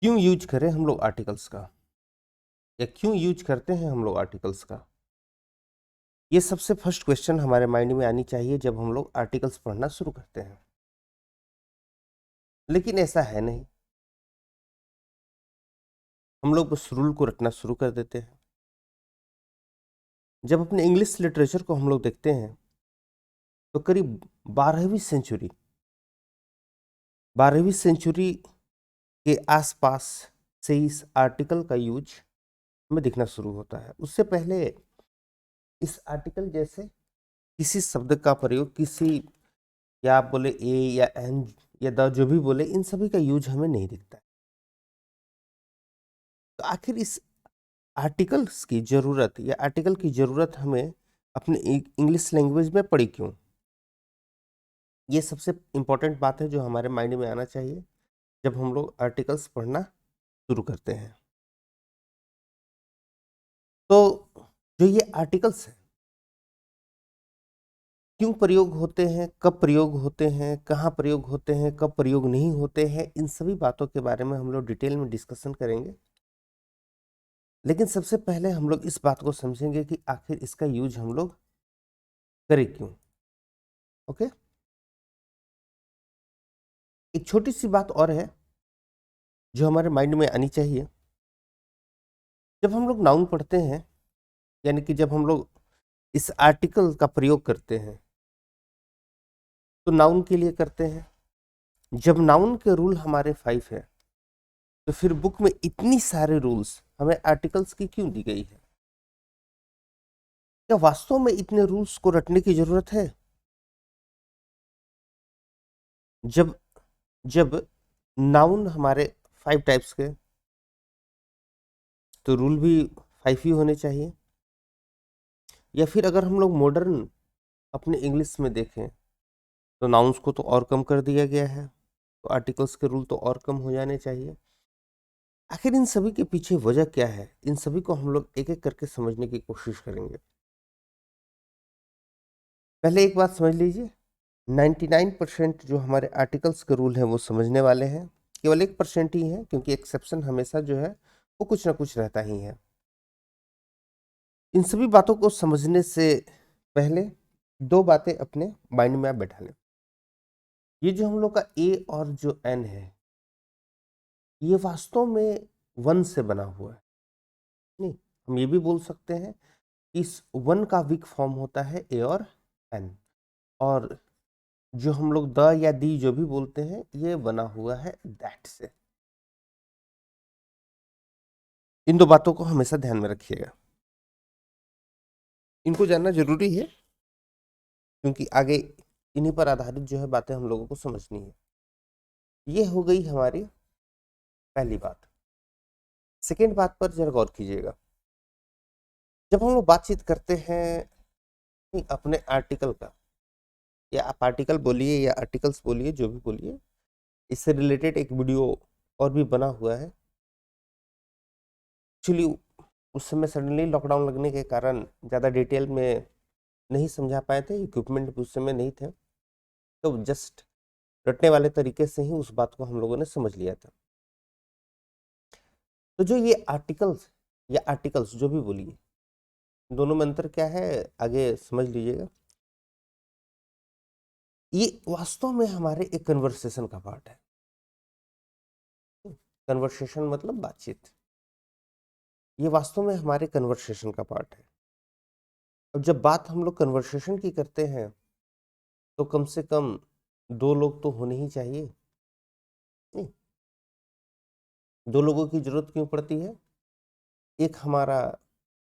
क्यों यूज करें हम लोग आर्टिकल्स का, या क्यों यूज करते हैं हम लोग आर्टिकल्स का? ये सबसे फर्स्ट क्वेश्चन हमारे माइंड में आनी चाहिए जब हम लोग आर्टिकल्स पढ़ना शुरू करते हैं। लेकिन ऐसा है नहीं, हम लोग बस रूल को रटना शुरू कर देते हैं। जब अपने इंग्लिश लिटरेचर को हम लोग देखते हैं तो करीब 12वीं सेंचुरी के आसपास से इस आर्टिकल का यूज हमें दिखना शुरू होता है। उससे पहले इस आर्टिकल जैसे किसी शब्द का प्रयोग, किसी, या आप बोले ए या एन या द, जो भी बोले, इन सभी का यूज हमें नहीं दिखता है। तो आखिर इस आर्टिकल्स की जरूरत, या आर्टिकल की जरूरत हमें अपने इंग्लिश लैंग्वेज में पड़ी क्यों? ये सबसे इंपॉर्टेंट बात है जो हमारे माइंड में आना चाहिए जब हम लोग आर्टिकल्स पढ़ना शुरू करते हैं। तो जो ये आर्टिकल्स हैं, क्यों प्रयोग होते हैं, कब प्रयोग होते हैं, कहाँ प्रयोग होते हैं, कब प्रयोग नहीं होते हैं, इन सभी बातों के बारे में हम लोग डिटेल में डिस्कशन करेंगे। लेकिन सबसे पहले हम लोग इस बात को समझेंगे कि आखिर इसका यूज हम लोग करें क्यों। ओके, एक छोटी सी बात और है जो हमारे माइंड में आनी चाहिए। जब हम लोग नाउन पढ़ते हैं, यानी कि जब हम लोग इस आर्टिकल का प्रयोग करते हैं, तो नाउन के लिए करते हैं। जब नाउन के रूल हमारे 5 है, तो फिर बुक में इतनी सारे रूल्स हमें आर्टिकल्स की क्यों दी गई है? क्या वास्तव में इतने रूल्स को रटने की जरूरत है? जब जब नाउन हमारे 5 टाइप्स के, तो रूल भी 5 ही होने चाहिए। या फिर अगर हम लोग मॉडर्न अपने इंग्लिश में देखें, तो नाउन्स को तो और कम कर दिया गया है, तो आर्टिकल्स के रूल तो और कम हो जाने चाहिए। आखिर इन सभी के पीछे वजह क्या है, इन सभी को हम लोग एक एक करके समझने की कोशिश करेंगे। पहले एक बात समझ लीजिए, 99% जो हमारे आर्टिकल्स के रूल हैं वो समझने वाले हैं। केवल 1% ही है, क्योंकि एक्सेप्शन हमेशा जो है वो कुछ ना कुछ रहता ही है। इन सभी बातों को समझने से पहले 2 बातें अपने माइंड में आप बैठा लें। ये जो हम लोग का ए और जो एन है, ये वास्तव में 1 से बना हुआ है। नहीं, हम ये भी बोल सकते हैं कि इस 1 का वीक फॉर्म होता है ए और एन, और जो हम लोग द या दी जो भी बोलते हैं, ये बना हुआ है दैट से। इन 2 बातों को हमेशा ध्यान में रखिएगा, इनको जानना जरूरी है, क्योंकि आगे इन्हीं पर आधारित जो है बातें हम लोगों को समझनी है। ये हो गई हमारी पहली बात। सेकेंड बात पर जरा गौर कीजिएगा। जब हम लोग बातचीत करते हैं अपने आर्टिकल का, या आप आर्टिकल बोलिए या आर्टिकल्स बोलिए, जो भी बोलिए, इससे रिलेटेड एक वीडियो और भी बना हुआ है। एक्चुअली उस समय सडनली लॉकडाउन लगने के कारण ज़्यादा डिटेल में नहीं समझा पाए थे, इक्विपमेंट भी उस समय नहीं थे, तो जस्ट रटने वाले तरीके से ही उस बात को हम लोगों ने समझ लिया था। तो जो ये आर्टिकल्स या आर्टिकल्स जो भी बोलिए, दोनों में अंतर क्या है आगे समझ लीजिएगा। ये वास्तव में हमारे एक कन्वर्सेशन का पार्ट है। कन्वर्सेशन मतलब बातचीत, ये वास्तव में हमारे कन्वर्सेशन का पार्ट है। अब जब बात हम लोग कन्वर्सेशन की करते हैं, तो कम से कम 2 लोग तो होने ही चाहिए। नहीं, 2 लोगों की जरूरत क्यों पड़ती है? एक हमारा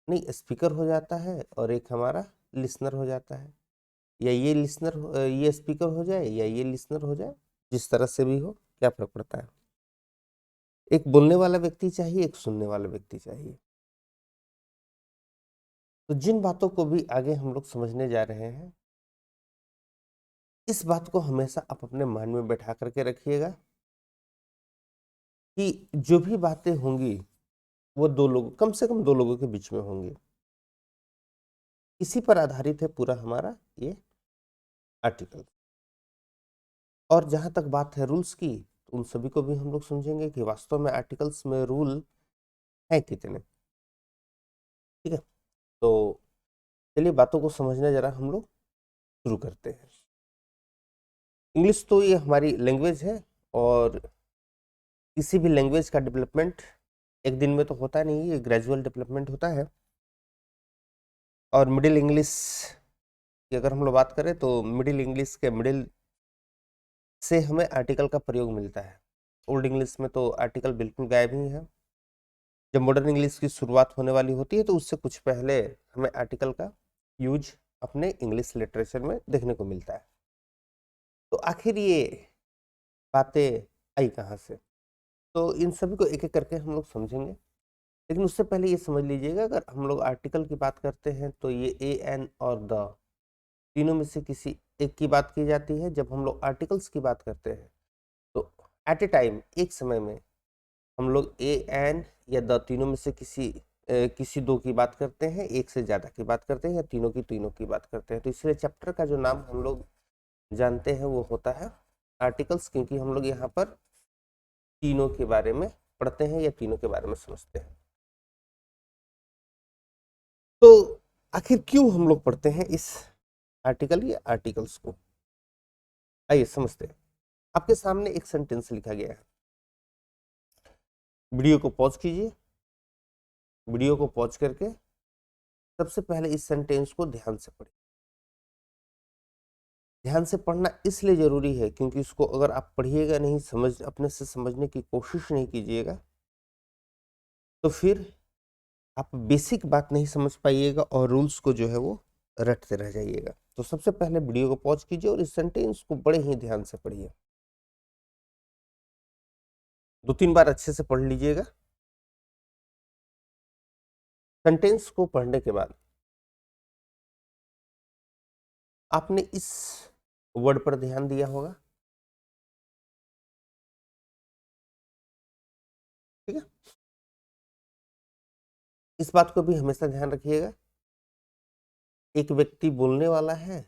नहीं स्पीकर हो जाता है, और एक हमारा लिसनर हो जाता है। या ये लिसनर ये स्पीकर हो जाए, या ये लिसनर हो जाए, जिस तरह से भी हो, क्या फर्क पड़ता है? एक बोलने वाला व्यक्ति चाहिए, एक सुनने वाला व्यक्ति चाहिए। तो जिन बातों को भी आगे हम लोग समझने जा रहे हैं, इस बात को हमेशा आप अपने माइंड में बैठा करके रखिएगा कि जो भी बातें होंगी वो 2 लोग, कम से कम 2 लोगों के बीच में होंगी। इसी पर आधारित है पूरा हमारा ये आर्टिकल। और जहां तक बात है रूल्स की, उन सभी को भी हम लोग समझेंगे कि वास्तव में आर्टिकल्स में रूल है कितने। ठीक है, तो चलिए बातों को समझना जरा हम लोग शुरू करते हैं। इंग्लिश तो ये हमारी लैंग्वेज है, और किसी भी लैंग्वेज का डेवलपमेंट एक दिन में तो होता नहीं, ये ग्रेजुअल डेवलपमेंट होता है। और मिडिल इंग्लिश की अगर हम लोग बात करें तो मिडिल इंग्लिश के मिडिल से हमें आर्टिकल का प्रयोग मिलता है। ओल्ड इंग्लिश में तो आर्टिकल बिल्कुल गायब ही है। जब मॉडर्न इंग्लिश की शुरुआत होने वाली होती है तो उससे कुछ पहले हमें आर्टिकल का यूज अपने इंग्लिश लिटरेचर में देखने को मिलता है। तो आखिर ये बातें आई कहाँ से, तो इन सभी को एक एक करके हम लोग समझेंगे। लेकिन उससे पहले ये समझ लीजिएगा, अगर हम लोग आर्टिकल की बात करते हैं तो ये ए एन और द तीनों में से किसी एक की बात की जाती है। जब हम लोग आर्टिकल्स की बात करते हैं तो एट ए टाइम, एक समय में हम लोग ए एन या द तीनों में से किसी दो की बात करते हैं, एक से ज्यादा की बात करते हैं, या तीनों की बात करते हैं। तो इसलिए चैप्टर का जो नाम हम लोग जानते हैं वो होता है आर्टिकल्स, क्योंकि हम लोग यहाँ पर तीनों के बारे में पढ़ते हैं या तीनों के बारे में समझते हैं। तो आखिर क्यों हम लोग पढ़ते हैं इस आर्टिकल या आर्टिकल्स को, आइए समझते हैं। आपके सामने एक सेंटेंस लिखा गया है, वीडियो को पॉज कीजिए। वीडियो को पॉज करके सबसे पहले इस सेंटेंस को ध्यान से पढ़िए। ध्यान से पढ़ना इसलिए जरूरी है क्योंकि इसको अगर आप पढ़िएगा नहीं, अपने से समझने की कोशिश नहीं कीजिएगा, तो फिर आप बेसिक बात नहीं समझ पाइएगा और रूल्स को जो है वो रटते रह जाइएगा। तो सबसे पहले वीडियो को पॉज कीजिए और इस सेंटेंस को बड़े ही ध्यान से पढ़िए। 2-3 बार अच्छे से पढ़ लीजिएगा। सेंटेंस को पढ़ने के बाद आपने इस वर्ड पर ध्यान दिया होगा, ठीक है। इस बात को भी हमेशा ध्यान रखिएगा, एक व्यक्ति बोलने वाला है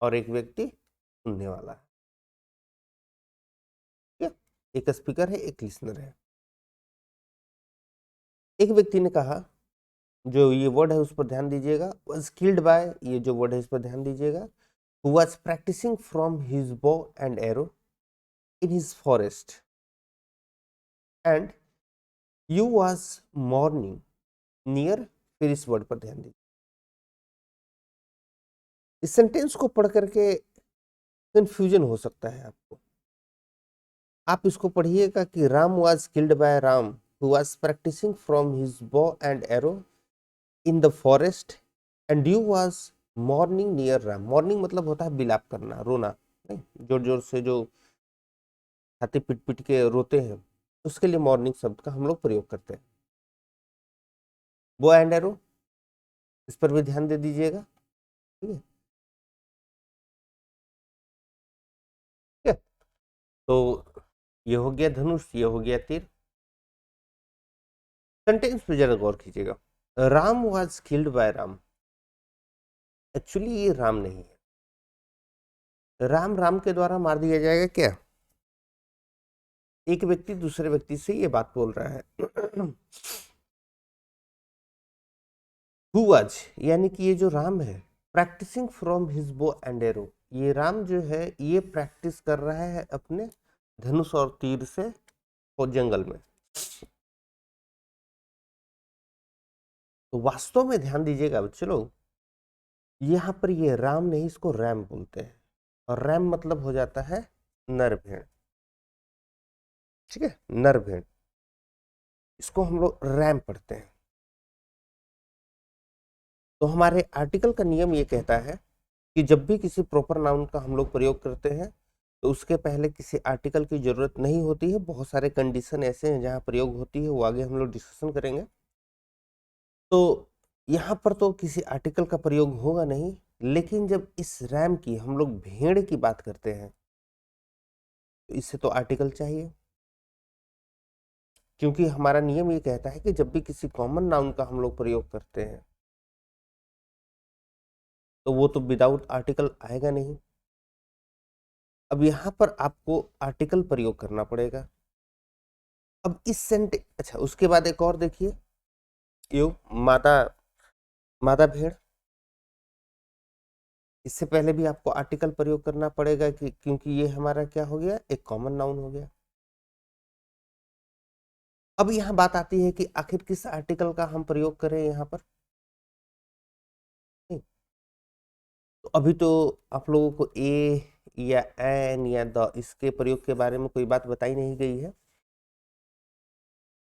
और एक व्यक्ति सुनने वाला है, ठीक है। एक स्पीकर है, एक लिसनर है। एक व्यक्ति ने कहा, जो ये वर्ड है उस पर ध्यान दीजिएगा, स्किल्ड बाय, ये जो वर्ड है इस पर ध्यान दीजिएगा, who was practicing from his bow and arrow in his forest and you was mourning near। फिर इस वर्ड पर ध्यान दीजिए। इस सेंटेंस को पढ़ करके कंफ्यूजन हो सकता है आपको। आप इसको पढ़िएगा कि Ram was killed by Ram who was practicing from his bow and arrow in the forest and you was mourning near Ram. Morning मतलब होता है बिलाप करना, रोना, नहीं जोर जोर से जो छाती पिट पिट के रोते हैं, उसके लिए मॉर्निंग शब्द का हम लोग प्रयोग करते हैं। बो एंड एरो, इस पर भी ध्यान दे दीजिएगा, ठीक है, ठीक है। तो ये हो गया धनुष, ये हो गया तीर। सेंटेंस पे जरा गौर कीजिएगा, Ram was killed by Ram. Actually ये राम नहीं है। राम राम के द्वारा मार दिया जाएगा क्या? एक व्यक्ति दूसरे व्यक्ति से ये बात बोल रहा है हु वाज, यानी कि ये जो राम है, practising from his bow and arrow, ये राम जो है ये प्रैक्टिस कर रहा है अपने धनुष और तीर से और जंगल में। तो वास्तव में ध्यान दीजिएगा बच्चे लोग, यहाँ पर ये राम नहीं, इसको रैम बोलते हैं, और रैम मतलब हो जाता है नर भेड़, ठीक है, नर भेड़। इसको हम लोग रैम पढ़ते हैं। तो हमारे आर्टिकल का नियम ये कहता है कि जब भी किसी प्रॉपर नाउन का हम लोग प्रयोग करते हैं तो उसके पहले किसी आर्टिकल की जरूरत नहीं होती है। बहुत सारे कंडीशन ऐसे हैं जहाँ प्रयोग होती है, वो आगे हम लोग डिस्कशन करेंगे। तो यहाँ पर तो किसी आर्टिकल का प्रयोग होगा नहीं, लेकिन जब इस रैम की हम लोग भेड़ की बात करते हैं तो इससे तो आर्टिकल चाहिए, क्योंकि हमारा नियम ये कहता है कि जब भी किसी कॉमन नाउन का हम लोग प्रयोग करते हैं तो वो तो विदाउट आर्टिकल आएगा नहीं। अब यहाँ पर आपको आर्टिकल प्रयोग करना पड़ेगा। अब इस सेंटेंस, अच्छा उसके बाद एक और देखिए, यो मादा मादा भेड़, इससे पहले भी आपको आर्टिकल प्रयोग करना पड़ेगा कि क्योंकि ये हमारा क्या हो गया, एक कॉमन नाउन हो गया। अब यहाँ बात आती है कि आखिर किस आर्टिकल का हम प्रयोग करें यहाँ पर। तो अभी तो आप लोगों को ए या एन या द इसके प्रयोग के बारे में कोई बात बताई नहीं गई है।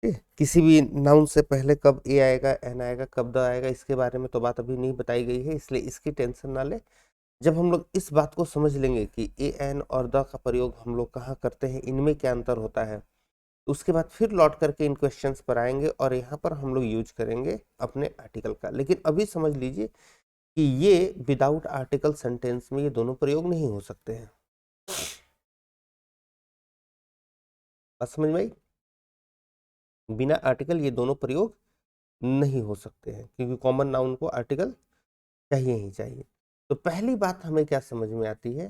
किसी भी नाउन से पहले कब ए आएगा, एन आएगा, कब द आएगा, इसके बारे में तो बात अभी नहीं बताई गई है, इसलिए इसकी टेंशन ना ले। जब हम लोग इस बात को समझ लेंगे कि ए एन और द का प्रयोग हम लोग कहाँ करते हैं, इनमें क्या अंतर होता है, उसके बाद फिर लौट करके इन क्वेश्चंस पर आएंगे और यहाँ पर हम लोग यूज करेंगे अपने आर्टिकल का। लेकिन अभी समझ लीजिए कि ये विदाउट आर्टिकल सेंटेंस में ये दोनों प्रयोग नहीं हो सकते हैं। बात समझ में आई? बिना आर्टिकल ये दोनों प्रयोग नहीं हो सकते हैं, क्योंकि कॉमन नाउन को आर्टिकल चाहिए ही चाहिए। तो पहली बात हमें क्या समझ में आती है,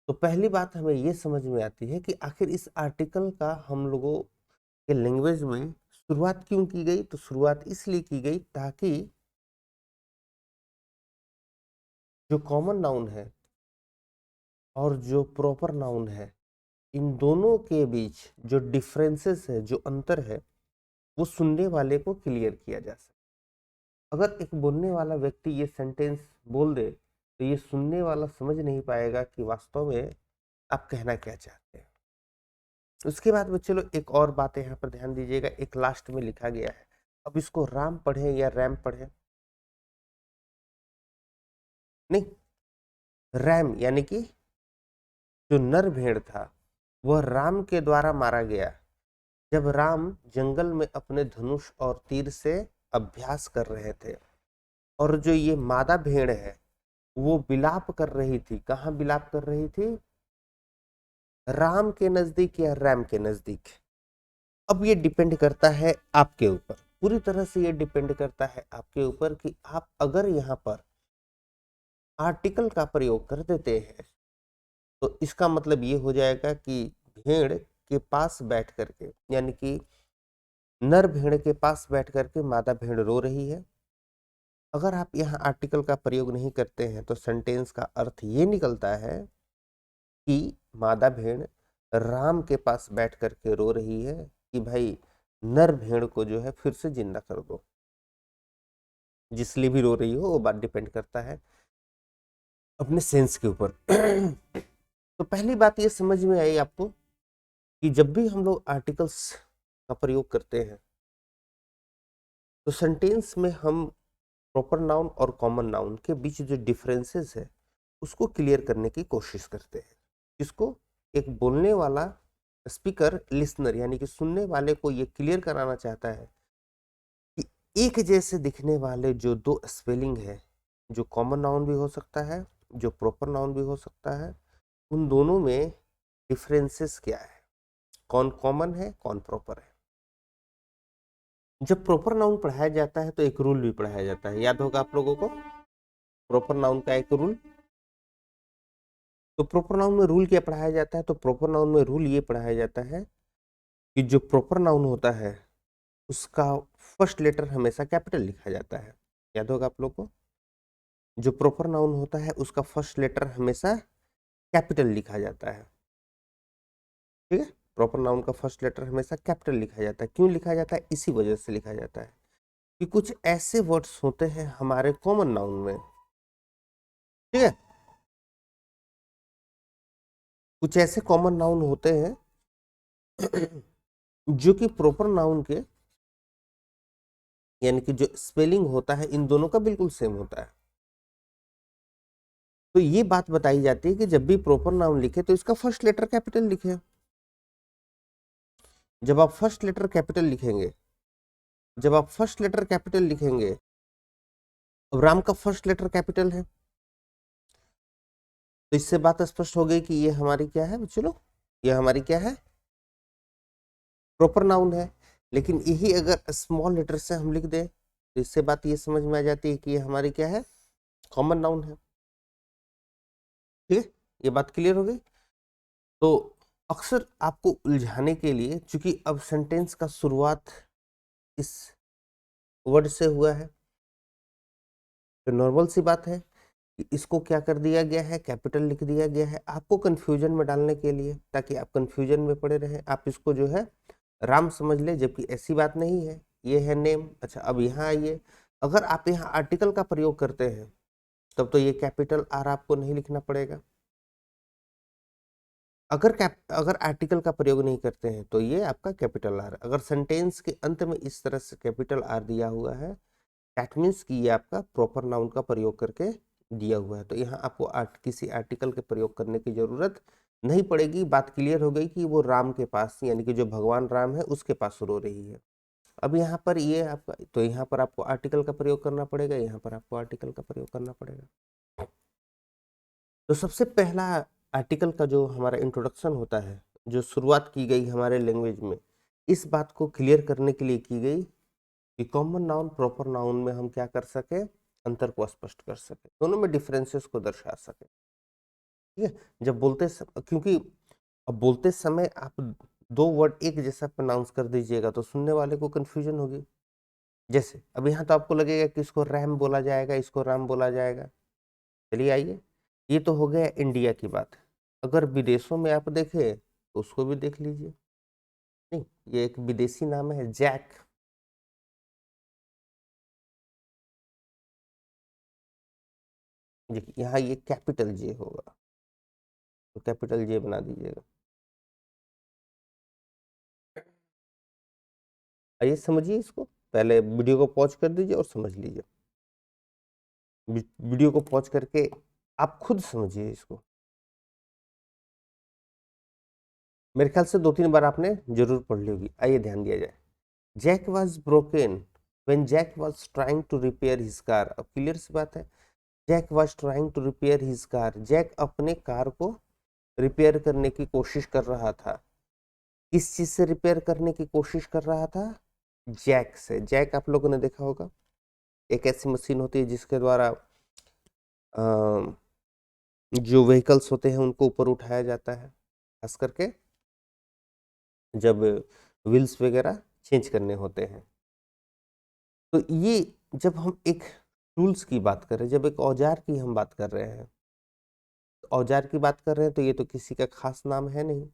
तो पहली बात हमें ये समझ में आती है कि आखिर इस आर्टिकल का हम लोगों के लैंग्वेज में शुरुआत क्यों की गई। तो शुरुआत इसलिए की गई ताकि जो कॉमन नाउन है और जो प्रॉपर नाउन है, इन दोनों के बीच जो डिफरेंसेस है, जो अंतर है, वो सुनने वाले को क्लियर किया जा सके। अगर एक बोलने वाला व्यक्ति ये सेंटेंस बोल दे तो ये सुनने वाला समझ नहीं पाएगा कि वास्तव में आप कहना क्या चाहते हैं। उसके बाद में चलो एक और बात यहाँ पर ध्यान दीजिएगा, एक लास्ट में लिखा गया है। अब इसको राम पढ़े या रैम पढ़े, नहीं, रैम यानी कि जो नर भेड़ था वह राम के द्वारा मारा गया जब राम जंगल में अपने धनुष और तीर से अभ्यास कर रहे थे। और जो ये मादा भेड़ है वो विलाप कर रही थी। कहाँ विलाप कर रही थी? राम के नजदीक या रैम के नजदीक। अब ये डिपेंड करता है आपके ऊपर, पूरी तरह से ये डिपेंड करता है आपके ऊपर कि आप अगर यहाँ पर आर्टिकल का प्रयोग कर देते हैं तो इसका मतलब ये हो जाएगा कि भेड़ के पास बैठ करके, यानी कि नर भेड़ के पास बैठ करके मादा भेड़ रो रही है। अगर आप यहाँ आर्टिकल का प्रयोग नहीं करते हैं तो सेंटेंस का अर्थ ये निकलता है कि मादा भेड़ राम के पास बैठ करके रो रही है कि भाई नर भेड़ को जो है फिर से जिंदा कर दो। जिस लिए भी रो रही हो वो बात डिपेंड करता है अपने सेंस के ऊपर। तो पहली बात ये समझ में आई आपको कि जब भी हम लोग आर्टिकल्स का प्रयोग करते हैं तो सेंटेंस में हम प्रॉपर नाउन और कॉमन नाउन के बीच जो डिफरेंसेस है उसको क्लियर करने की कोशिश करते हैं। इसको एक बोलने वाला स्पीकर, लिसनर यानी कि सुनने वाले को ये क्लियर कराना चाहता है कि एक जैसे दिखने वाले जो दो स्पेलिंग है, जो कॉमन नाउन भी हो सकता है, जो प्रॉपर नाउन भी हो सकता है, उन दोनों में डिफरेंसेस क्या है, कौन कॉमन है कौन प्रॉपर है। जब प्रॉपर नाउन पढ़ाया जाता है तो एक रूल भी पढ़ाया जाता है, याद होगा आप लोगों को प्रॉपर नाउन का एक रूल। तो प्रॉपर नाउन में रूल क्या पढ़ाया जाता है? तो प्रॉपर नाउन में रूल ये पढ़ाया जाता है कि जो प्रॉपर नाउन होता है उसका फर्स्ट लेटर हमेशा कैपिटल लिखा जाता है। याद होगा आप लोग को, जो प्रॉपर नाउन होता है उसका फर्स्ट लेटर हमेशा कैपिटल लिखा जाता है। ठीक है, प्रॉपर नाउन का फर्स्ट लेटर हमेशा कैपिटल लिखा जाता है। क्यों लिखा जाता है? इसी वजह से लिखा जाता है कि कुछ ऐसे वर्ड्स होते हैं हमारे कॉमन नाउन में, ठीक है, कुछ ऐसे कॉमन नाउन होते हैं जो कि प्रॉपर नाउन के, यानी कि जो स्पेलिंग होता है इन दोनों का बिल्कुल सेम होता है। तो ये बात बताई जाती है कि जब भी प्रॉपर नाउन लिखे तो इसका फर्स्ट लेटर कैपिटल लिखे। जब आप फर्स्ट लेटर कैपिटल लिखेंगे, जब आप फर्स्ट लेटर कैपिटल लिखेंगे, अब राम का फर्स्ट लेटर कैपिटल है तो इससे बात स्पष्ट हो गई कि ये हमारी क्या है, चलो ये हमारी क्या है, प्रॉपर नाउन है। लेकिन यही अगर स्मॉल लेटर से हम लिख दें तो इससे बात ये समझ में आ जाती है कि ये हमारी क्या है, कॉमन नाउन है। ठीक है, ये बात क्लियर हो गई। तो अक्सर आपको उलझाने के लिए, चूंकि अब सेंटेंस का शुरुआत इस वर्ड से हुआ है, तो नॉर्मल सी बात है कि इसको क्या कर दिया गया है, कैपिटल लिख दिया गया है आपको कंफ्यूजन में डालने के लिए, ताकि आप कंफ्यूजन में पड़े रहें। आप इसको जो है राम समझ ले, जबकि ऐसी बात नहीं है, ये है नेम। अच्छा, अब यहाँ आइए, अगर आप यहाँ आर्टिकल का प्रयोग करते हैं तब तो ये कैपिटल आर आपको नहीं लिखना पड़ेगा। अगर आर्टिकल का प्रयोग नहीं करते हैं तो ये आपका कैपिटल आर। अगर सेंटेंस के अंत में इस तरह से कैपिटल आर दिया हुआ है, दैट मीन्स कि ये आपका प्रॉपर नाउन का प्रयोग करके दिया हुआ है। तो यहाँ आपको किसी आर्टिकल के प्रयोग करने की जरूरत नहीं पड़ेगी। बात क्लियर हो गई कि वो राम के पास, यानी कि जो भगवान राम है उसके पास रो रही है। अब यहाँ पर ये आपका, तो यहाँ पर आपको आर्टिकल का प्रयोग करना पड़ेगा, यहाँ पर आपको आर्टिकल का प्रयोग करना पड़ेगा। तो सबसे पहला आर्टिकल का जो हमारा इंट्रोडक्शन होता है, जो शुरुआत की गई हमारे लैंग्वेज में, इस बात को क्लियर करने के लिए की गई कि कॉमन नाउन प्रॉपर नाउन में हम क्या कर सके, अंतर को स्पष्ट कर सके, दोनों में डिफरेंसेस को दर्शा सके। ठीक है, जब क्योंकि अब बोलते समय आप दो वर्ड एक जैसा प्रोनाउंस कर दीजिएगा तो सुनने वाले को कंफ्यूजन होगी। जैसे अब यहाँ तो आपको लगेगा कि इसको रैम बोला जाएगा, इसको राम बोला जाएगा। चलिए आइए, ये तो हो गया इंडिया की बात। अगर विदेशों में आप देखें तो उसको भी देख लीजिए। नहीं, ये एक विदेशी नाम है जैक। यहाँ ये कैपिटल जे होगा, तो कैपिटल जे बना दीजिएगा। आइए समझिए इसको, पहले वीडियो को पॉज कर दीजिए और समझ लीजिए। वीडियो को पॉज करके आप खुद समझिए इसको। मेरे ख्याल से 2-3 बार आपने जरूर पढ़ ली होगी। आइए ध्यान दिया जाए। Jack was broken when Jack was trying to repair his car. अब क्लियर सी बात है, Jack was trying to repair his car, Jack अपने कार को रिपेयर करने की कोशिश कर रहा था। किस चीज से रिपेयर करने की कोशिश कर रहा था? जैक से। जैक आप लोगों ने देखा होगा, एक ऐसी मशीन होती है जिसके द्वारा जो व्हीकल्स होते हैं उनको ऊपर उठाया जाता है, खास करके जब व्हील्स वगैरह चेंज करने होते हैं। तो ये जब हम एक टूल्स की बात कर रहे हैं, जब एक औजार की हम बात कर रहे हैं, तो औजार की बात कर रहे हैं, तो ये तो किसी का खास नाम है नहीं,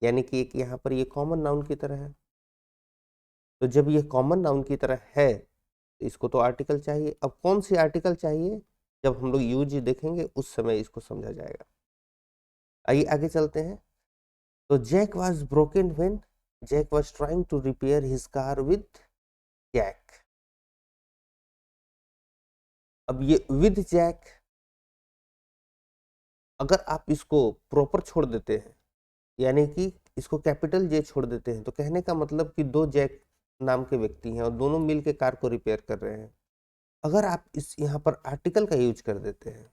यानी कि एक यहाँ पर ये कॉमन नाउन की तरह है। तो जब ये कॉमन नाउन की तरह है तो इसको तो आर्टिकल चाहिए। अब कौन सी आर्टिकल चाहिए, जब हम लोग यूज देखेंगे उस समय इसको समझा जाएगा। आइए आगे चलते हैं। तो Jack was broken when Jack was trying to repair his car with Jack. अब ये विद जैक, अगर आप इसको प्रॉपर छोड़ देते हैं, यानी कि इसको कैपिटल जे छोड़ देते हैं, तो कहने का मतलब कि दो जैक नाम के व्यक्ति हैं और दोनों मिल के कार को रिपेयर कर रहे हैं। अगर आप इस यहाँ पर आर्टिकल का यूज कर देते हैं,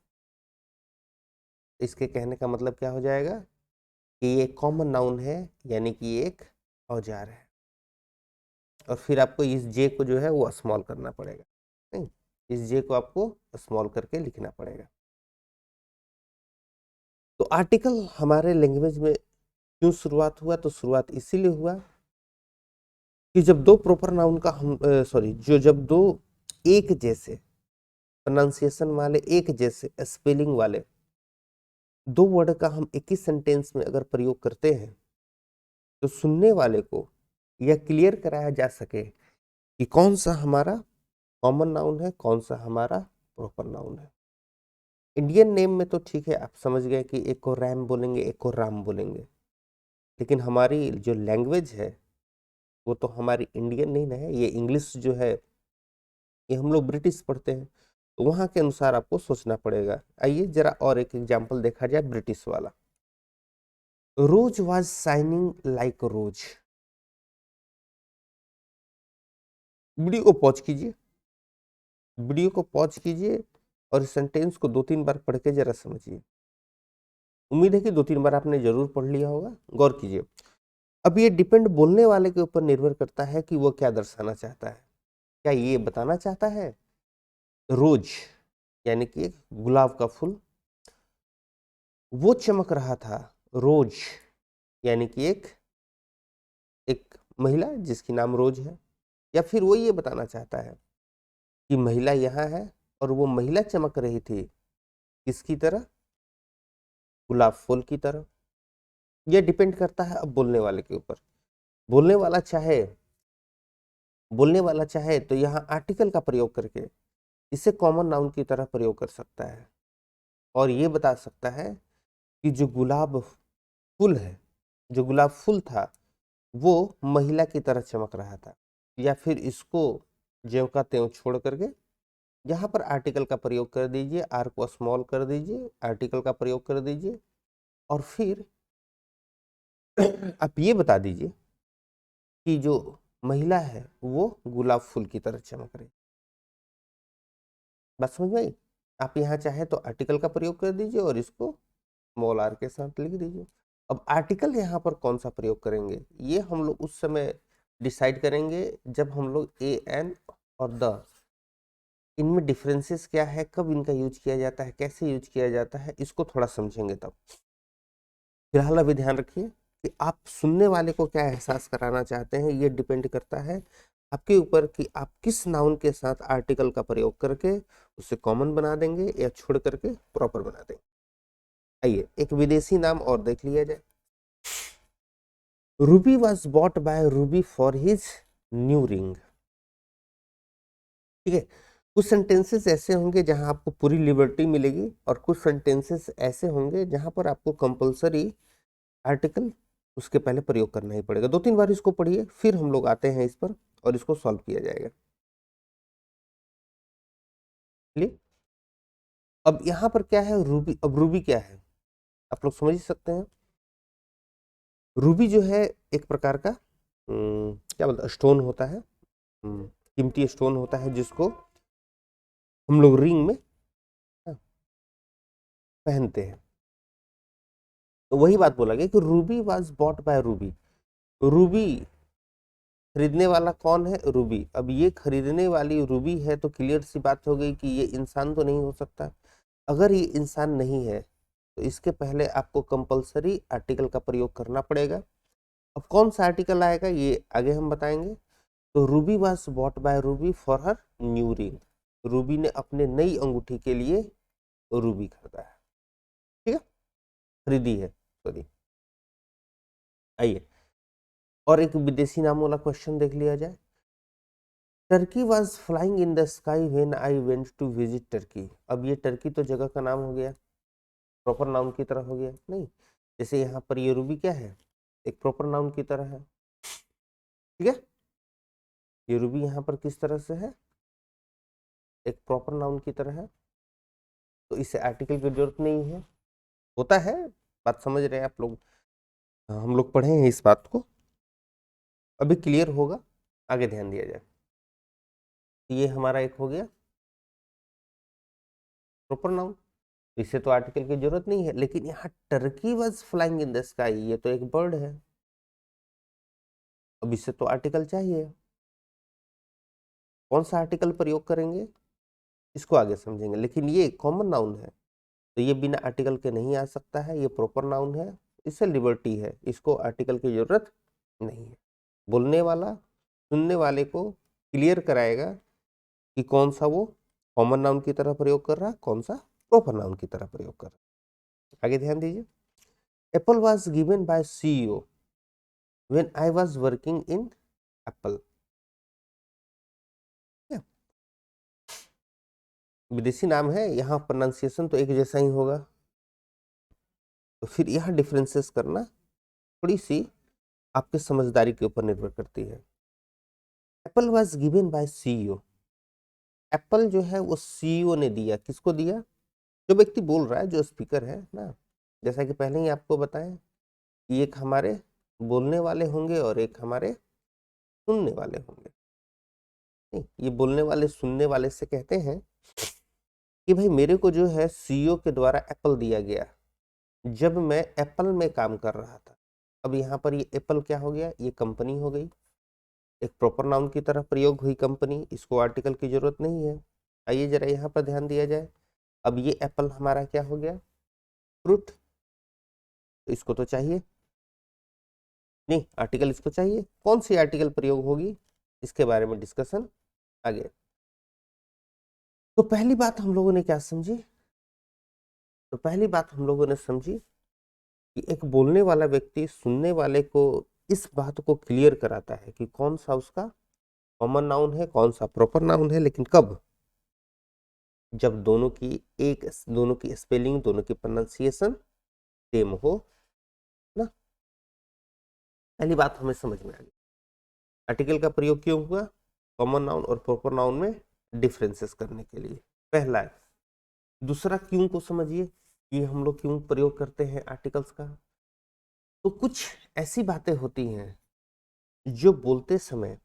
इसके कहने का मतलब क्या हो जाएगा कि ये कॉमन नाउन है, यानी कि ये एक औजार है। और फिर आपको इस जे को जो है वो स्मॉल करना पड़ेगा। नहीं, इस जे को आपको स्मॉल करके लिखना पड़ेगा। तो आर्टिकल हमारे लैंग्वेज में क्यों शुरुआत हुआ, तो शुरुआत इसीलिए हुआ कि जब दो प्रॉपर नाउन का हम जब दो एक जैसे प्रोनाउंसिएशन वाले, एक जैसे स्पेलिंग वाले दो वर्ड का हम एक ही सेंटेंस में अगर प्रयोग करते हैं, तो सुनने वाले को यह क्लियर कराया जा सके कि कौन सा हमारा कॉमन नाउन है, कौन सा हमारा प्रॉपर नाउन है। इंडियन नेम में तो ठीक है, आप समझ गए कि एक को रैम बोलेंगे, एक को राम बोलेंगे, लेकिन हमारी जो लैंग्वेज है वो तो हमारी इंडियन नहीं ना है, ये इंग्लिश जो है ये हम लोग ब्रिटिश पढ़ते हैं, तो वहाँ के अनुसार आपको सोचना पड़ेगा। आइए जरा और एक एग्जाम्पल देखा जाए ब्रिटिश वाला। Rose was shining like rose. Video को पॉज कीजिए, वीडियो को पॉज कीजिए और इस सेंटेंस को 2-3 बार पढ़ के जरा समझिए। उम्मीद है कि 2-3 बार आपने जरूर पढ़ लिया होगा, गौर कीजिए। अब ये डिपेंड बोलने वाले के ऊपर निर्भर करता है कि वो क्या दर्शाना चाहता है। क्या ये बताना चाहता है रोज यानी कि एक गुलाब का फूल वो चमक रहा था, रोज, यानी कि एक महिला जिसकी नाम रोज है, या फिर वो ये बताना चाहता है कि महिला यहाँ है और वो महिला चमक रही थी किसकी तरह, गुलाब फूल की तरह। ये डिपेंड करता है अब बोलने वाले के ऊपर। बोलने वाला चाहे बोलने वाला चाहे तो यहाँ आर्टिकल का प्रयोग करके इसे कॉमन नाउन की तरह प्रयोग कर सकता है और ये बता सकता है कि जो गुलाब फूल है, जो गुलाब फूल था वो महिला की तरह चमक रहा था। या फिर इसको ज्यों का त्यों छोड़ करके यहाँ पर आर्टिकल का प्रयोग कर दीजिए, आर को स्मॉल कर दीजिए, आर्टिकल का प्रयोग कर दीजिए और फिर आप ये बता दीजिए कि जो महिला है वो गुलाब फूल की तरह चमक रही। बात समझ में आई? आप यहाँ चाहे तो आर्टिकल का प्रयोग कर दीजिए और इसको स्मॉल आर के साथ लिख दीजिए। अब आर्टिकल यहाँ पर कौन सा प्रयोग करेंगे ये हम लोग उस समय डिसाइड करेंगे जब हम लोग ए एन और द, इनमें डिफरेंसेस क्या है, कब इनका यूज किया जाता है, कैसे यूज किया जाता है, इसको थोड़ा समझेंगे तब। फिलहाल अभी ध्यान रखिए कि आप सुनने वाले को क्या एहसास कराना चाहते हैं, ये डिपेंड करता है आपके ऊपर कि आप किस नाउन के साथ आर्टिकल का प्रयोग करके उसे कॉमन बना देंगे या छोड़ करके प्रॉपर बना देंगे। आइए एक विदेशी नाम और देख लिया जाए। Ruby was bought by Ruby for his new ring. ठीक है, कुछ सेंटेंसेस ऐसे होंगे जहां आपको पूरी लिबर्टी मिलेगी और कुछ सेंटेंसेस ऐसे होंगे जहां पर आपको कंपलसरी आर्टिकल उसके पहले प्रयोग करना ही पड़ेगा। 2-3 बार इसको पढ़िए फिर हम लोग आते हैं इस पर और इसको सॉल्व किया जाएगा। चलिए अब यहाँ पर क्या है, रूबी। अब रूबी क्या है आप लोग समझ ही सकते हैं। रूबी जो है एक प्रकार का क्या बोलते हैं, स्टोन होता है, कीमती स्टोन होता है जिसको हम लोग रिंग में पहनते हैं। तो वही बात बोला गया कि Ruby was bought by Ruby. Ruby खरीदने वाला कौन है, रूबी। अब ये खरीदने वाली रूबी है तो क्लियर सी बात हो गई कि ये इंसान तो नहीं हो सकता। अगर ये इंसान नहीं है तो इसके पहले आपको कंपलसरी आर्टिकल का प्रयोग करना पड़ेगा। अब कौन सा आर्टिकल आएगा ये आगे हम बताएंगे। तो Ruby was bought by Ruby for her new ring. Ruby ने अपने नई अंगूठी के लिए रूबी खरीदा है। ठीक है, खरीदी है, सॉरी। आइए और एक विदेशी नाम वाला क्वेश्चन देख लिया जाए। Turkey was flying in the sky when I went to visit Turkey. अब ये टर्की तो जगह का नाम हो गया, प्रॉपर नाउन की तरह हो गया नहीं। जैसे यहाँ पर ये रूबी क्या है, एक प्रॉपर नाउन की तरह है। ठीक है, ये रूबी यहाँ पर किस तरह से है, एक प्रॉपर नाउन की तरह है, तो इसे आर्टिकल की जरूरत नहीं है। होता है, बात समझ रहे हैं आप लोग, हम लोग पढ़े हैं इस बात को, अभी क्लियर होगा, आगे ध्यान दिया जाए। ये हमारा एक हो गया प्रॉपर नाउन, इसे तो आर्टिकल की जरूरत नहीं है। लेकिन यहाँ Turkey was flying in the sky, ये तो एक बर्ड है, अब इसे तो आर्टिकल चाहिए। कौन सा आर्टिकल प्रयोग करेंगे इसको आगे समझेंगे। लेकिन ये कॉमन नाउन है तो ये बिना आर्टिकल के नहीं आ सकता है, ये प्रॉपर नाउन है, इससे लिबर्टी है, इसको आर्टिकल की जरूरत नहीं है। बोलने वाला सुनने वाले को क्लियर कराएगा कि कौन सा वो कॉमन नाउन की तरह प्रयोग कर रहा है, कौन सा प्रॉपर नाउन की तरह प्रयोग कर रहा है। आगे ध्यान दीजिए। Apple was given by CEO when I was working in Apple. विदेशी नाम है, यहाँ प्रोनाउंसिएशन तो एक जैसा ही होगा, तो फिर यहाँ डिफरेंसेस करना थोड़ी सी आपके समझदारी के ऊपर निर्भर करती है। Apple was given by CEO. Apple जो है वो सीईओ ने दिया, किसको दिया, जो व्यक्ति बोल रहा है, जो स्पीकर है ना। जैसा कि पहले ही आपको बताएं कि एक हमारे बोलने वाले होंगे और एक हमारे सुनने वाले होंगे। नहीं, ये बोलने वाले सुनने वाले से कहते हैं कि भाई मेरे को जो है सीईओ के द्वारा एप्पल दिया गया जब मैं एप्पल में काम कर रहा था। अब यहाँ पर ये एप्पल क्या हो गया, ये कंपनी हो गई, एक प्रॉपर नाउन की तरह प्रयोग हुई कंपनी, इसको आर्टिकल की जरूरत नहीं है। आइए जरा यहाँ पर ध्यान दिया जाए। अब ये एप्पल हमारा क्या हो गया, फ्रूट। तो इसको तो चाहिए नहीं, आर्टिकल इसको चाहिए। कौन सी आर्टिकल प्रयोग होगी, इसके बारे में डिस्कशन आगे। तो पहली बात हम लोगों ने क्या समझी, तो पहली बात हम लोगों ने समझी कि एक बोलने वाला व्यक्ति सुनने वाले को इस बात को क्लियर कराता है कि कौन सा उसका कॉमन नाउन है, कौन सा प्रॉपर नाउन है, लेकिन कब, जब दोनों की स्पेलिंग, दोनों की प्रोनाउंसिएशन सेम हो ना। पहली बात हमें समझ में आ गई। आर्टिकल का प्रयोग क्यों हुआ, कॉमन नाउन और प्रॉपर नाउन में डिफरेंसेस करने के लिए, पहला है। दूसरा क्यों को समझिए कि हम लोग क्यों प्रयोग करते हैं आर्टिकल्स का। तो कुछ ऐसी बातें होती हैं जो बोलते समय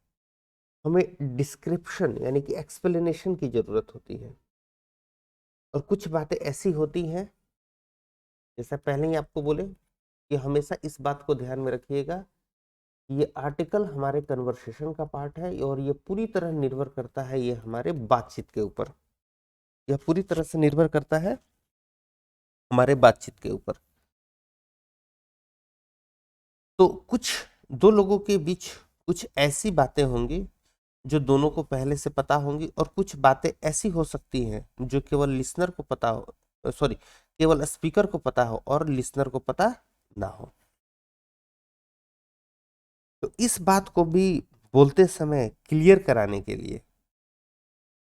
हमें डिस्क्रिप्शन यानी कि एक्सप्लेनेशन की जरूरत होती है, और कुछ बातें ऐसी होती हैं, जैसा पहले ही आपको बोले कि हमेशा इस बात को ध्यान में रखिएगा, ये आर्टिकल हमारे कन्वर्सेशन का पार्ट है और ये पूरी तरह निर्भर करता है ये हमारे बातचीत के ऊपर, यह पूरी तरह से निर्भर करता है हमारे बातचीत के ऊपर। तो कुछ दो लोगों के बीच कुछ ऐसी बातें होंगी जो दोनों को पहले से पता होंगी, और कुछ बातें ऐसी हो सकती हैं जो केवल लिसनर को पता हो, सॉरी, केवल स्पीकर को पता हो और लिसनर को पता ना हो। तो इस बात को भी बोलते समय क्लियर कराने के लिए,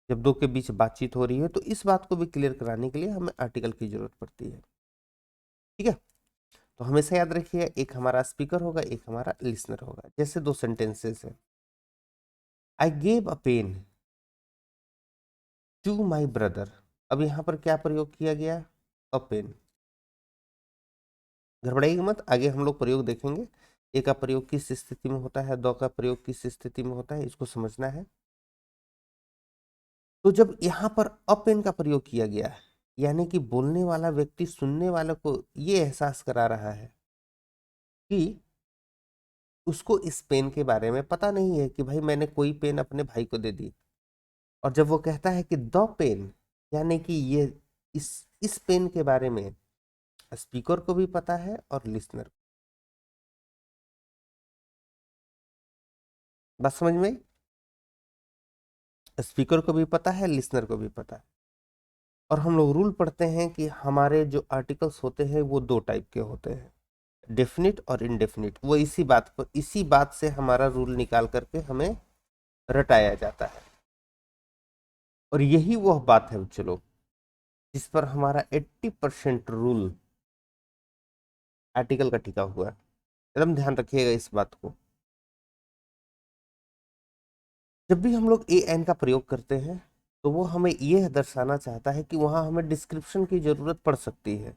जब दो के बीच बातचीत हो रही है तो इस बात को भी क्लियर कराने के लिए हमें आर्टिकल की जरूरत पड़ती है। ठीक है, तो हमेशा याद रखिए, एक हमारा स्पीकर होगा, एक हमारा लिसनर होगा। जैसे दो सेंटेंसेस है, I gave a pen to my brother. अब यहां पर क्या प्रयोग किया गया, अ पेन। घबराइएगा मत, आगे हम लोग प्रयोग देखेंगे। एक का प्रयोग किस स्थिति में होता है, दो का प्रयोग किस स्थिति में होता है, इसको समझना है। तो जब यहाँ पर अ पेन का प्रयोग किया गया है, यानी कि बोलने वाला व्यक्ति सुनने वाले को ये एहसास करा रहा है कि उसको इस पेन के बारे में पता नहीं है, कि भाई मैंने कोई पेन अपने भाई को दे दी। और जब वो कहता है कि द पेन, यानी कि ये इस पेन के बारे में स्पीकर को भी पता है और लिसनर। बात समझ में आई? स्पीकर को भी पता है, लिसनर को भी पता है। और हम लोग रूल पढ़ते हैं कि हमारे जो आर्टिकल्स होते हैं वो दो टाइप के होते हैं, डेफिनिट और इनडेफिनिट। वो इसी बात से हमारा रूल निकाल करके हमें रटाया जाता है, और यही वह बात है चलो जिस पर हमारा 80% रूल आर्टिकल का टिका हुआ है। एकदम ध्यान रखिएगा इस बात को। जब भी हम लोग ए एन का प्रयोग करते हैं तो वो हमें यह दर्शाना चाहता है कि वहां हमें डिस्क्रिप्शन की जरूरत पड़ सकती है,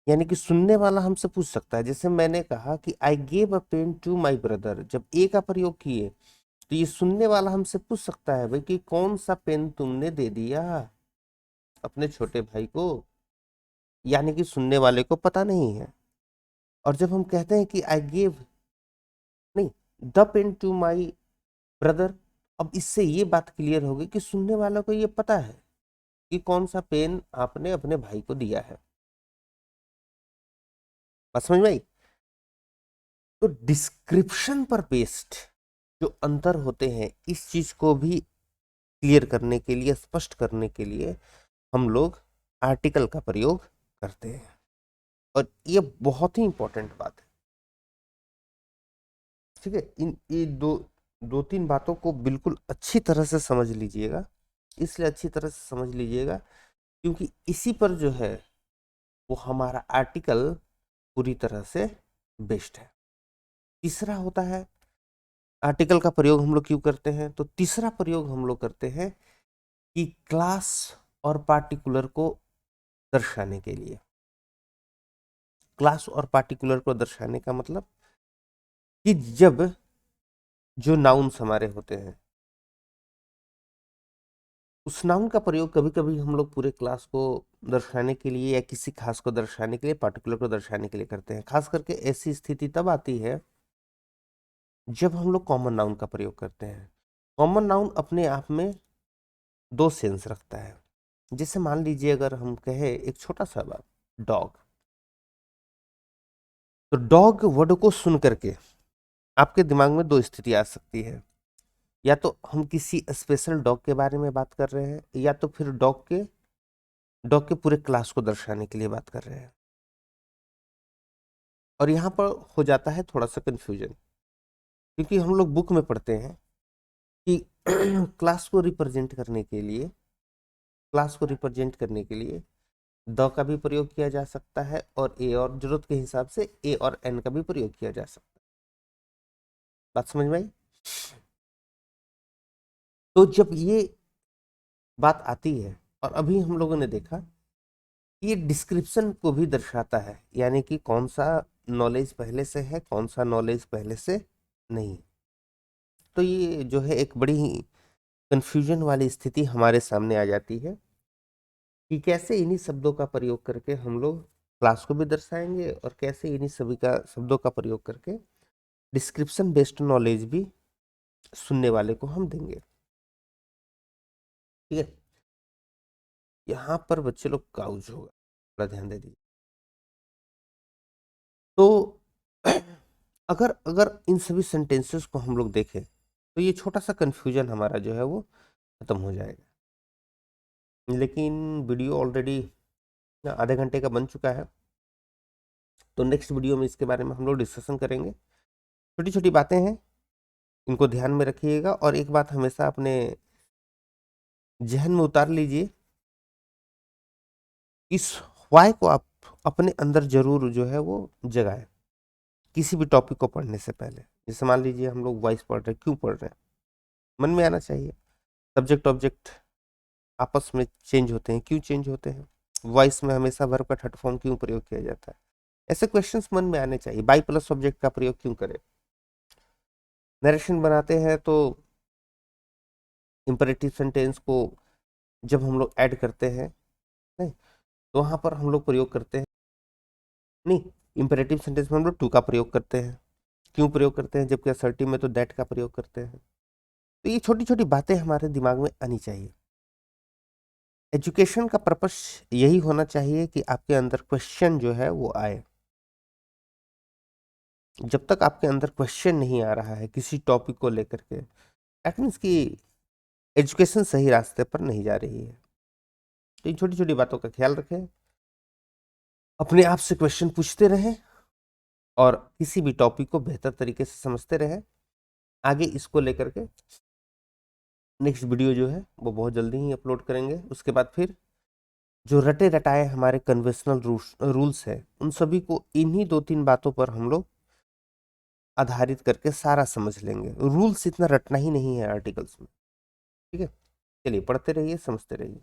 यानी कि सुनने वाला हमसे पूछ सकता है। जैसे मैंने कहा कि I gave a pen to my brother, जब ए का प्रयोग किए तो ये सुनने वाला हमसे पूछ सकता है भाई कि कौन सा पेन तुमने दे दिया अपने छोटे भाई को, यानी कि सुनने वाले को पता नहीं है। और जब हम कहते हैं कि आई गेव, नहीं, the pen to my brother, अब इससे ये बात क्लियर होगी कि सुनने वाला को ये पता है कि कौन सा पेन आपने अपने भाई को दिया है। बात समझ में आई? तो डिस्क्रिप्शन पर बेस्ड जो अंतर होते हैं, इस चीज को भी क्लियर करने के लिए, स्पष्ट करने के लिए हम लोग आर्टिकल का प्रयोग करते हैं, और ये बहुत ही इंपॉर्टेंट बात है। ठीक है, इन ये दो तीन बातों को बिल्कुल अच्छी तरह से समझ लीजिएगा। इसलिए अच्छी तरह से समझ लीजिएगा क्योंकि इसी पर जो है वो हमारा आर्टिकल पूरी तरह से बेस्ड है। तीसरा होता है, आर्टिकल का प्रयोग हम लोग क्यों करते हैं, तो तीसरा प्रयोग हम लोग करते हैं कि क्लास और पार्टिकुलर को दर्शाने के लिए। क्लास और पार्टिकुलर को दर्शाने का मतलब कि जब जो नाउन्स हमारे होते हैं, उस नाउन का प्रयोग कभी कभी हम लोग पूरे क्लास को दर्शाने के लिए या किसी खास को दर्शाने के लिए, पार्टिकुलर को दर्शाने के लिए करते हैं। खास करके ऐसी स्थिति तब आती है जब हम लोग कॉमन नाउन का प्रयोग करते हैं। कॉमन नाउन अपने आप में दो सेंस रखता है। जैसे मान लीजिए अगर हम कहे एक छोटा सा बात, डॉग, तो डॉग वर्ड को सुन करके आपके दिमाग में दो स्थिति आ सकती है, या तो हम किसी स्पेशल डॉग के बारे में बात कर रहे हैं, या तो फिर डॉग के पूरे क्लास को दर्शाने के लिए बात कर रहे हैं। और यहाँ पर हो जाता है थोड़ा सा कंफ्यूजन, क्योंकि हम लोग बुक में पढ़ते हैं कि क्लास को रिप्रेजेंट करने के लिए द का भी प्रयोग किया जा सकता है, और ए, और जरूरत के हिसाब से ए और एन का भी प्रयोग किया जा सकता है। बात समझ में आई? तो जब ये बात आती है, और अभी हम लोगों ने देखा कि ये डिस्क्रिप्शन को भी दर्शाता है, यानी कि कौन सा नॉलेज पहले से है, कौन सा नॉलेज पहले से नहीं। तो ये जो है एक बड़ी ही कंफ्यूजन वाली स्थिति हमारे सामने आ जाती है कि कैसे इन्हीं शब्दों का प्रयोग करके हम लोग क्लास को भी दर्शाएंगे, और कैसे इन्हीं सभी का शब्दों का प्रयोग करके डिस्क्रिप्शन बेस्ड नॉलेज भी सुनने वाले को हम देंगे। ठीक है, यहाँ पर बच्चे लोग काउज होगा, थोड़ा ध्यान दे दीजिए। तो अगर अगर इन सभी सेंटेंसेस को हम लोग देखें, तो ये छोटा सा कंफ्यूजन हमारा जो है वो खत्म हो जाएगा। लेकिन वीडियो ऑलरेडी आधे घंटे का बन चुका है, तो नेक्स्ट वीडियो में इसके बारे में हम लोग डिस्कशन करेंगे। छोटी छोटी बातें हैं, इनको ध्यान में रखिएगा, और एक बात हमेशा अपने जहन में उतार लीजिए, इस वाई को आप अपने अंदर जरूर जो है वो जगाए किसी भी टॉपिक को पढ़ने से पहले। जैसे मान लीजिए हम लोग वॉइस पढ़ रहे हैं, क्यों पढ़ रहे हैं, मन में आना चाहिए। सब्जेक्ट ऑब्जेक्ट आपस में चेंज होते हैं, क्यों चेंज होते हैं? वॉइस में हमेशा वर्ब का थर्ड फॉर्म क्यों प्रयोग किया जाता है? ऐसे क्वेश्चंस मन में आने चाहिए। बाई प्लस ऑब्जेक्ट का प्रयोग क्यों करें? नरेशन बनाते हैं तो इंपरेटिव सेंटेंस को जब हम लोग ऐड करते हैं, नहीं, तो वहां पर हम लोग प्रयोग करते हैं, नहीं, इंपरेटिव सेंटेंस में हम लोग टू का प्रयोग करते हैं। क्यों प्रयोग करते हैं? जबकि असर्टिव में तो दैट का प्रयोग करते हैं। तो ये छोटी छोटी बातें हमारे दिमाग में आनी चाहिए। एजुकेशन का पर्पस यही होना चाहिए कि आपके अंदर क्वेश्चन जो है वो आए। जब तक आपके अंदर क्वेश्चन नहीं आ रहा है किसी टॉपिक को लेकर के, दैट मीन्स कि एजुकेशन सही रास्ते पर नहीं जा रही है। तो इन छोटी छोटी बातों का ख्याल रखें, अपने आप से क्वेश्चन पूछते रहें, और किसी भी टॉपिक को बेहतर तरीके से समझते रहें। आगे इसको लेकर के नेक्स्ट वीडियो जो है वो बहुत जल्दी ही अपलोड करेंगे। उसके बाद फिर जो रटे रटाए हमारे कन्वेंशनल रूल्स है, उन सभी को इन्हीं दो तीन बातों पर हम लोग आधारित करके सारा समझ लेंगे। रूल्स इतना रटना ही नहीं है आर्टिकल्स में। ठीक है, चलिए पढ़ते रहिए, समझते रहिए।